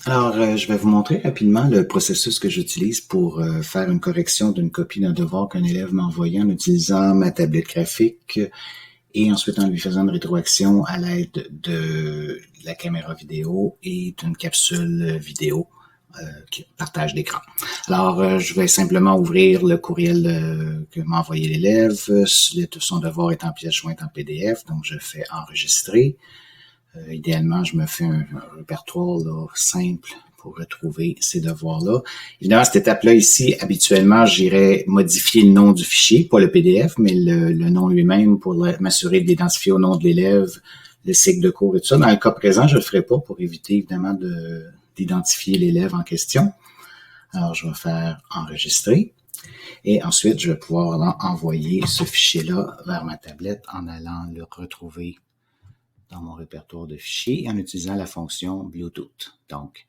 Alors, je vais vous montrer rapidement le processus que j'utilise pour faire une correction d'une copie d'un devoir qu'un élève m'a envoyé en utilisant ma tablette graphique et ensuite en lui faisant une rétroaction à l'aide de la caméra vidéo et d'une capsule vidéo partage d'écran. Alors, je vais simplement ouvrir le courriel que m'a envoyé l'élève. Son devoir est en pièce jointe en PDF, donc je fais enregistrer. Idéalement, je me fais un répertoire là, simple pour retrouver ces devoirs-là. Évidemment, cette étape-là ici, habituellement, j'irais modifier le nom du fichier, pas le PDF, mais le nom lui-même pour m'assurer de l'identifier au nom de l'élève, le cycle de cours et tout ça. Dans le cas présent, je le ferai pas pour éviter évidemment d'identifier l'élève en question. Alors, je vais faire enregistrer et ensuite, je vais pouvoir envoyer ce fichier-là vers ma tablette en allant le retrouver dans mon répertoire de fichiers et en utilisant la fonction Bluetooth. Donc,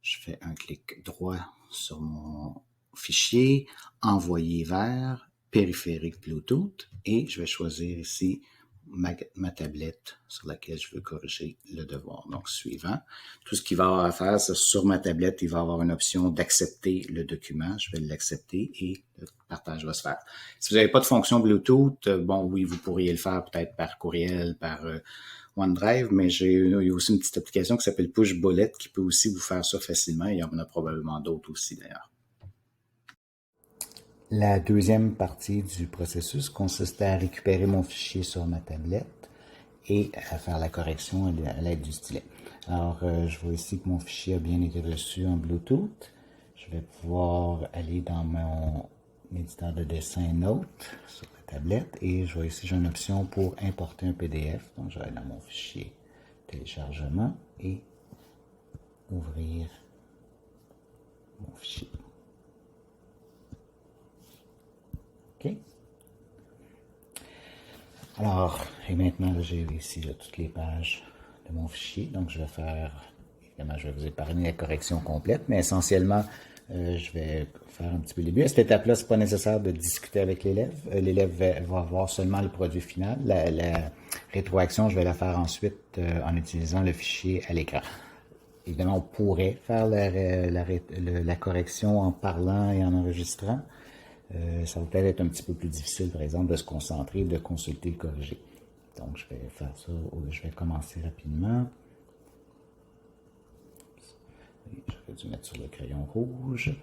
je fais un clic droit sur mon fichier, envoyer vers, périphérique Bluetooth, et je vais choisir ici ma tablette sur laquelle je veux corriger le devoir. Donc, suivant. Tout ce qu'il va avoir à faire, c'est sur ma tablette, il va avoir une option d'accepter le document. Je vais l'accepter et le partage va se faire. Si vous n'avez pas de fonction Bluetooth, bon, oui, vous pourriez le faire peut-être par courriel, par OneDrive, mais il y a aussi une petite application qui s'appelle Push Bullet qui peut aussi vous faire ça facilement. Il y en a probablement d'autres aussi d'ailleurs. La deuxième partie du processus consiste à récupérer mon fichier sur ma tablette et à faire la correction à l'aide du stylet. Alors, je vois ici que mon fichier a bien été reçu en Bluetooth. Je vais pouvoir aller dans mon éditeur de dessin Note sur la tablette et je vois ici, j'ai une option pour importer un PDF. Donc, je vais aller dans mon fichier téléchargement et ouvrir mon fichier. OK. Alors, et maintenant, j'ai ici toutes les pages de mon fichier. Donc, je vais faire, évidemment, je vais vous épargner la correction complète, mais essentiellement, je vais faire un petit peu le début. À cette étape-là, ce n'est pas nécessaire de discuter avec l'élève. L'élève va avoir seulement le produit final. La rétroaction, je vais la faire ensuite en utilisant le fichier à l'écran. Évidemment, on pourrait faire la correction en parlant et en enregistrant. Ça va peut-être être un petit peu plus difficile, par exemple, de se concentrer, de consulter le corrigé. Donc, je vais faire ça, je vais commencer rapidement. J'aurais dû mettre sur le crayon rouge.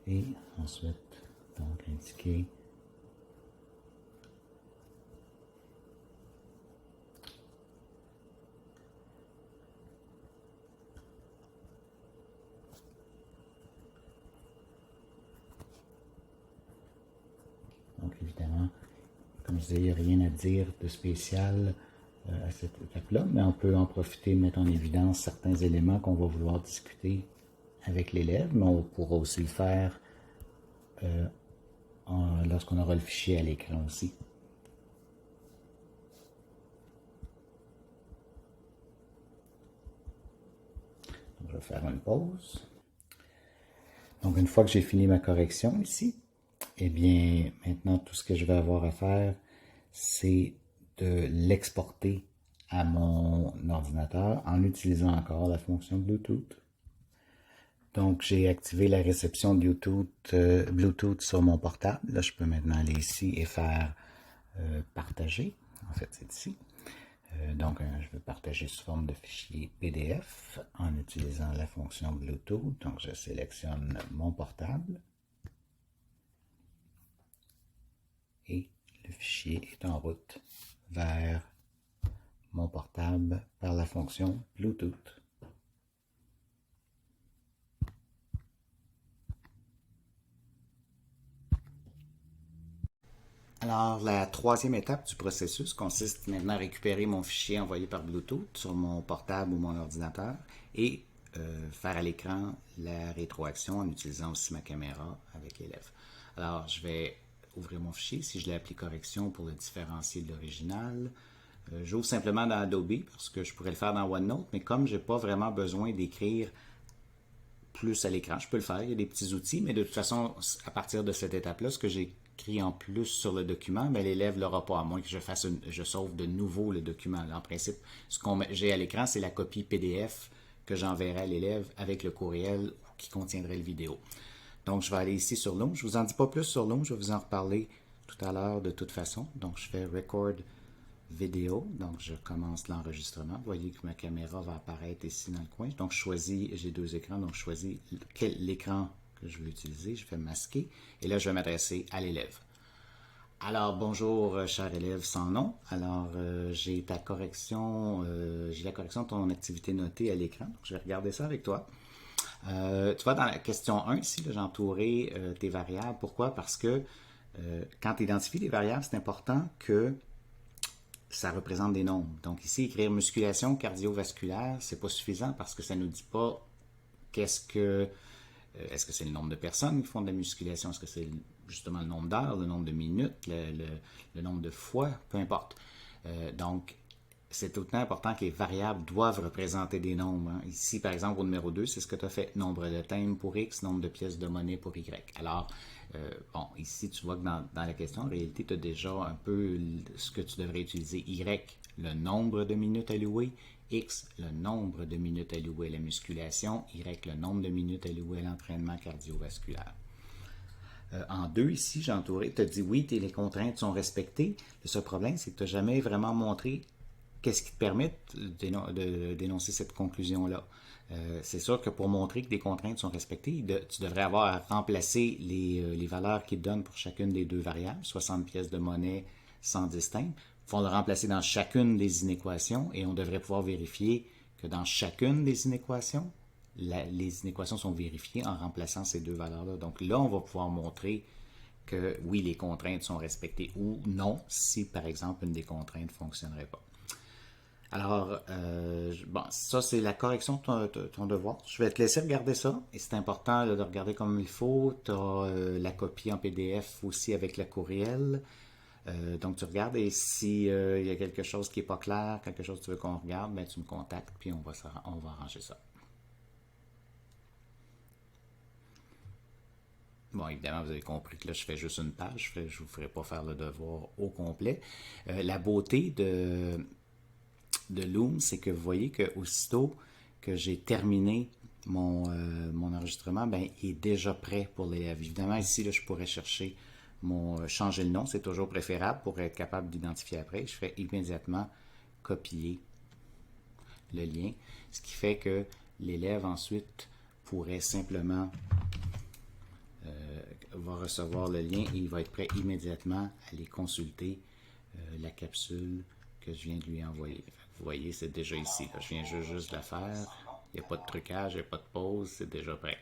Et ensuite, donc, indiquer donc, évidemment, comme je disais, il n'y a rien à dire de spécial à cette étape-là, mais on peut en profiter, mettre en évidence certains éléments qu'on va vouloir discuter avec l'élève, mais on pourra aussi le faire lorsqu'on aura le fichier à l'écran aussi. Donc, je vais faire une pause. Donc, une fois que j'ai fini ma correction ici, eh bien, maintenant, tout ce que je vais avoir à faire, c'est de l'exporter à mon ordinateur en utilisant encore la fonction Bluetooth. Donc, j'ai activé la réception Bluetooth sur mon portable. Là, je peux maintenant aller ici et faire partager. En fait, c'est ici. Donc, je veux partager sous forme de fichier PDF en utilisant la fonction Bluetooth. Donc, je sélectionne mon portable et le fichier est en route vers mon portable par la fonction Bluetooth. Alors, la troisième étape du processus consiste maintenant à récupérer mon fichier envoyé par Bluetooth sur mon portable ou mon ordinateur et faire à l'écran la rétroaction en utilisant aussi ma caméra avec l'élève. Alors, je vais ouvrir mon fichier. Si je l'ai appelé correction pour le différencier de l'original, j'ouvre simplement dans Adobe parce que je pourrais le faire dans OneNote, mais comme je n'ai pas vraiment besoin d'écrire plus à l'écran, je peux le faire. Il y a des petits outils, mais de toute façon, à partir de cette étape-là, ce que j'ai écrit en plus sur le document, mais l'élève ne l'aura pas, à moins que je sauve de nouveau le document. Là, en principe, ce que j'ai à l'écran, c'est la copie PDF que j'enverrai à l'élève avec le courriel qui contiendrait le vidéo. Donc, je vais aller ici sur Loom. Je ne vous en dis pas plus sur Loom, je vais vous en reparler tout à l'heure de toute façon. Donc, je fais Record Vidéo. Donc, je commence l'enregistrement. Vous voyez que ma caméra va apparaître ici dans le coin. Donc, je choisis, j'ai deux écrans, donc je choisis l'écran que je veux utiliser. Je fais masquer. Et là, je vais m'adresser à l'élève. Alors, bonjour, cher élève sans nom. Alors, j'ai la correction de ton activité notée à l'écran. Donc, je vais regarder ça avec toi. Tu vois, dans la question 1, ici, j'ai entouré tes variables. Pourquoi? Parce que quand tu identifies les variables, c'est important que ça représente des nombres. Donc ici, écrire musculation cardiovasculaire, c'est pas suffisant parce que ça nous dit pas est-ce que c'est le nombre de personnes qui font de la musculation, est-ce que c'est justement le nombre d'heures, le nombre de minutes, le nombre de fois, peu importe. Donc, c'est tout le temps important que les variables doivent représenter des nombres. Hein. Ici, par exemple, au numéro 2, c'est ce que tu as fait. Nombre de thèmes pour X, nombre de pièces de monnaie pour Y. Alors, bon, ici, tu vois que dans la question, en réalité, tu as déjà un peu ce que tu devrais utiliser. Y, le nombre de minutes allouées. X, le nombre de minutes allouées à la musculation. Y, le nombre de minutes allouées à l'entraînement cardiovasculaire. En 2, ici, j'ai entouré, tu as dit oui, les contraintes sont respectées. Le seul problème, c'est que tu n'as jamais vraiment montré qu'est-ce qui te permet de dénoncer cette conclusion-là. C'est sûr que pour montrer que des contraintes sont respectées, tu devrais avoir à remplacer les valeurs qu'ils te donnent pour chacune des deux variables, 60 pièces de monnaie sans distinct. Il faut le remplacer dans chacune des inéquations et on devrait pouvoir vérifier que dans chacune des inéquations, les inéquations sont vérifiées en remplaçant ces deux valeurs-là. Donc là, on va pouvoir montrer que oui, les contraintes sont respectées ou non, si par exemple une des contraintes ne fonctionnerait pas. Alors, bon, ça c'est la correction de ton devoir. Je vais te laisser regarder ça et c'est important là, de regarder comme il faut. Tu as la copie en PDF aussi avec le courriel. Donc tu regardes et s'il y a quelque chose qui n'est pas clair, quelque chose que tu veux qu'on regarde, ben, tu me contactes puis on va arranger ça. Bon, évidemment, vous avez compris que là, je fais juste une page. Je ne vous ferai pas faire le devoir au complet. La beauté de Loom, c'est que vous voyez que aussitôt que j'ai terminé mon enregistrement, ben, il est déjà prêt pour l'élève. Évidemment, ici, là, je pourrais chercher changer le nom, c'est toujours préférable pour être capable d'identifier après. Je fais immédiatement copier le lien, ce qui fait que l'élève ensuite pourrait simplement va recevoir le lien et il va être prêt immédiatement à aller consulter la capsule que je viens de lui envoyer. Vous voyez, c'est déjà ici. Là. Je viens juste de la faire. Il n'y a pas de trucage, il n'y a pas de pause, c'est déjà prêt.